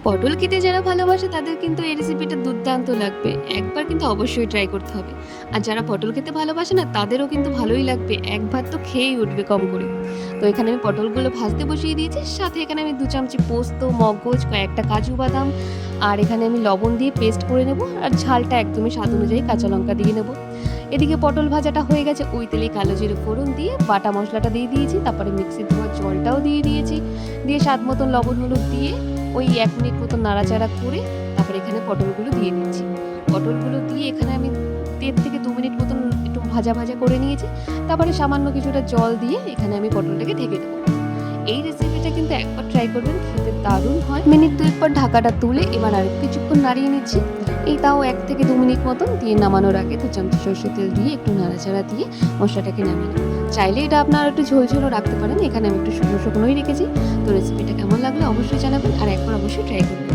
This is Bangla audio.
পটল খেতে যারা ভালোবাসে তাদের কিন্তু এই রেসিপিটা দুর্দান্ত লাগবে। একবার কিন্তু অবশ্যই ট্রাই করতে হবে। আর যারা পটল খেতে ভালোবাসে না তাদেরও কিন্তু ভালোই লাগবে। এক ভাত তো খেয়েই উঠবে কম করে। তো এখানে আমি পটলগুলো ভাজতে বসিয়ে দিয়েছি। সাথে এখানে আমি ২ চামচি পোস্ত, মগজ, কয়েকটা কাজু বাদাম আর এখানে আমি লবণ দিয়ে পেস্ট করে নেব। আর ঝালটা একদমই স্বাদ অনুযায়ী কাঁচা লঙ্কা দিয়ে নেব। এদিকে পটল ভাজাটা হয়ে গেছে, ওই তেলেই কালো জিরে ফোড়ন দিয়ে বাটা মসলাটা দিয়ে দিয়েছি। তারপরে মিক্সির ধোয়া জলটাও দিয়ে দিয়েছি। দিয়ে স্বাদ মতন লবণ হলুদ দিয়ে ওই ১ মিনিট মতো নাড়াচাড়া করে তারপরে এখানে পটলগুলো দিয়ে দিচ্ছি। পটলগুলো দিয়ে এখানে আমি ১.৫ থেকে ২ মিনিট মতন একটু ভাজা, ভাজা করে নিয়েছি। তারপরে সামান্য কিছুটা জল দিয়ে এখানে আমি পটলটাকে ঢেকে দেবো। এই রেসিপিটা কিন্তু একবার ট্রাই করবেন, খেতে দারুণ হয়। মিনিট ২ পর ঢাকাটা তুলে এবার আরও কিছুক্ষণ নাড়িয়ে নিচ্ছি। এই তাও ১ থেকে ২ মিনিট মতন দিয়ে নামানোর আগে ২ চামচ সরষের তেল দিয়ে একটু নাড়াচাড়া দিয়ে মশলাটাকে নামিয়ে নেব। চাইলে এটা আপনারা একটু ঝোল ঝোলও রাখতে পারেন। এখানে আমি একটু শুকনোই রেখেছি। তো রেসিপিটা কেমন লাগলো অবশ্যই জানাবেন আর একবার অবশ্যই ট্রাই করবেন।